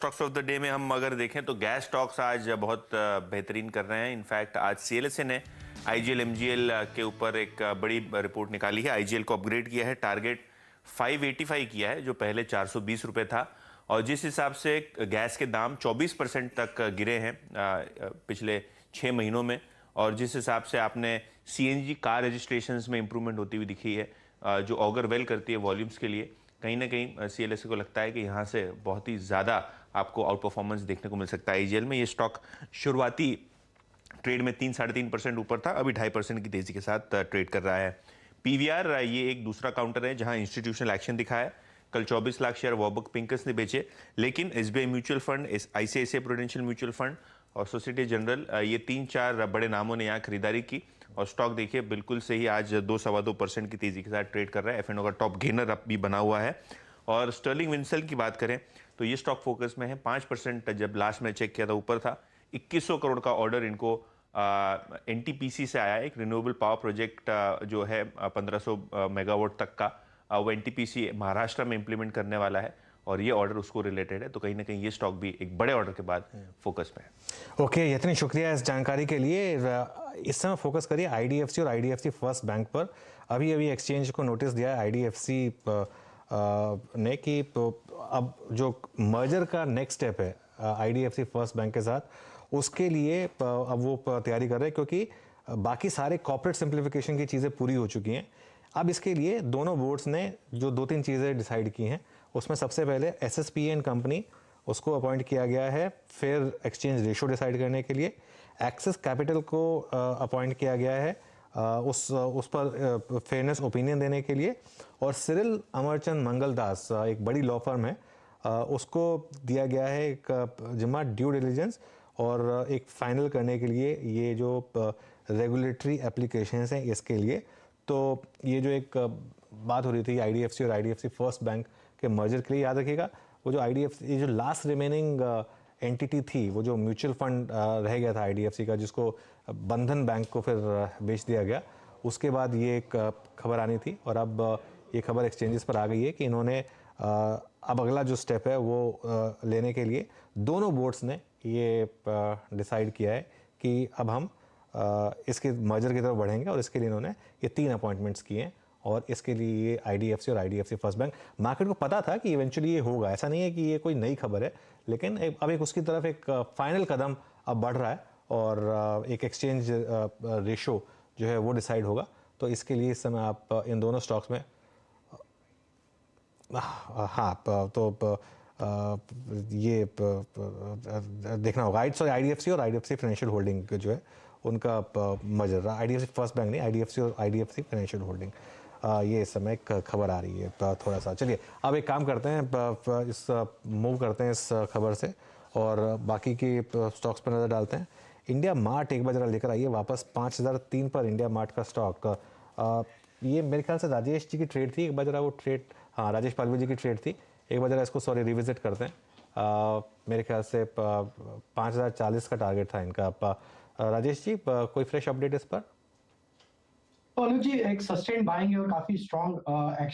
Stocks of the day में हम अगर देखें तो गैस स्टॉक्स आज बहुत बेहतरीन कर रहे हैं। इनफैक्ट आज सीएलएसए ने आईजीएल एमजीएल के ऊपर एक बड़ी रिपोर्ट निकाली है। आईजीएल को अपग्रेड किया है, टारगेट 585 किया है जो पहले 420 रुपये था। और जिस हिसाब से गैस के दाम 24% तक गिरे हैं पिछले 6 महीनों में, और जिस हिसाब से आपने सीएनजी कार रजिस्ट्रेशंस में इंप्रूवमेंट होती हुई दिखी है, जो ऑगर वेल करती है वॉल्यूम्स के लिए, कहीं ना कहीं सीएलएसए को लगता है कि यहाँ से बहुत ही ज़्यादा आपको आउट परफॉर्मेंस देखने को मिल सकता है। आईजीएल में ये स्टॉक शुरुआती ट्रेड में 3-3.5% ऊपर था, अभी 2.5% की तेजी के साथ ट्रेड कर रहा है। पीवीआर ये एक दूसरा काउंटर है जहां इंस्टीट्यूशनल एक्शन दिखा है। कल 24 लाख शेयर वॉबक पिंकस ने बेचे, लेकिन SBI mutual fund, ICICI prudential mutual fund और सोसाइटी जनरल, ये 3-4 बड़े नामों ने यहाँ खरीदारी की और स्टॉक देखिए बिल्कुल सही आज 2-2.25% की तेजी के साथ ट्रेड कर रहा है। एफएनओ का टॉप गेनर अब भी बना हुआ है। और स्टर्लिंग विंसल की बात करें तो ये स्टॉक फोकस में है। 5% जब लास्ट में चेक किया था ऊपर था। 2100 करोड़ का ऑर्डर इनको एनटीपीसी से आया है, एक रिन्यूएबल पावर प्रोजेक्ट जो है 1500 मेगावाट तक का, वो एनटीपीसी महाराष्ट्र में इंप्लीमेंट करने वाला है और ये ऑर्डर उसको रिलेटेड है। तो कहीं ना कहीं ये स्टॉक भी एक बड़े ऑर्डर के बाद फोकस में है। ओके, इतनी शुक्रिया इस जानकारी के लिए। इस समय फोकस करिए आईडीएफसी और आईडीएफसी फर्स्ट बैंक पर। अभी अभी एक्सचेंज को नोटिस दिया है आईडीएफसी ने कि अब जो मर्जर का नेक्स्ट स्टेप है आईडीएफसी फर्स्ट बैंक के साथ, उसके लिए अब वो तैयारी कर रहे हैं, क्योंकि बाकी सारे कॉर्पोरेट सिंप्लीफिकेशन की चीज़ें पूरी हो चुकी हैं। अब इसके लिए दोनों बोर्ड्स ने जो 2-3 चीज़ें डिसाइड की हैं, उसमें सबसे पहले एसएसपीएन कंपनी, उसको अपॉइंट किया गया है फेयर एक्सचेंज रेशो डिसाइड करने के लिए। एक्सेस कैपिटल को अपॉइंट किया गया है उस पर फेयरनेस ओपिनियन देने के लिए। और सिरिल अमरचंद मंगलदास, एक बड़ी लॉ फर्म है, उसको दिया गया है एक जिम्मा ड्यू डिलिजेंस और एक फाइनल करने के लिए ये जो रेगुलेटरी एप्लीकेशंस हैं इसके लिए। तो ये जो एक बात हो रही थी आईडीएफसी और आईडीएफसी फर्स्ट बैंक के मर्जर के लिए, याद रखिएगा वो जो आईडीएफसी, ये जो लास्ट रिमेनिंग एंटिटी थी, वो जो म्यूचुअल फंड रह गया था आईडीएफसी का, जिसको बंधन बैंक को फिर बेच दिया गया, उसके बाद ये एक खबर आनी थी। और अब ये खबर एक्सचेंजेस पर आ गई है कि इन्होंने अब अगला जो स्टेप है वो लेने के लिए दोनों बोर्ड्स ने ये डिसाइड किया है कि अब हम इसके मर्जर की तरफ बढ़ेंगे। और इसके लिए इन्होंने ये 3 अपॉइंटमेंट्स किए हैं और इसके लिए ये आईडीएफसी और आईडीएफसी फर्स्ट बैंक, मार्केट को पता था कि इवेंचुअली ये होगा, ऐसा नहीं है कि ये कोई नई खबर है, लेकिन अब एक उसकी तरफ एक फाइनल कदम अब बढ़ रहा है और एक एक्सचेंज रेशो जो है वो डिसाइड होगा। तो इसके लिए इस समय आप इन दोनों स्टॉक्स में हाँ तो ये देखना होगा। आईडीएफसी और आईडीएफसी फाइनेंशियल होल्डिंग जो है उनका मर्जर, आईडीएफसी फर्स्ट बैंक नहीं, आईडीएफसी और आईडीएफसी फाइनेंशियल होल्डिंग, ये इस समय एक खबर आ रही है थोड़ा सा। चलिए अब एक काम करते हैं, इस मूव करते हैं इस खबर से और बाकी की स्टॉक्स पर नज़र डालते हैं। इंडिया मार्ट एक बार जरा लेकर आइए वापस 5003 पर इंडिया मार्ट का स्टॉक। ये मेरे ख्याल से राजेश जी की ट्रेड थी, एक बार जरा वो ट्रेड, हाँ राजेश पालवी जी की ट्रेड थी, एक बार जरा इसको रिविजिट करते हैं। मेरे ख्याल से 5040 का टारगेट था इनका। राजेश जी कोई फ्रेश अपडेट इस पर? अनुज जी, एक सस्टेन बाइंग है और काफी स्ट्रॉन्ग एक्शन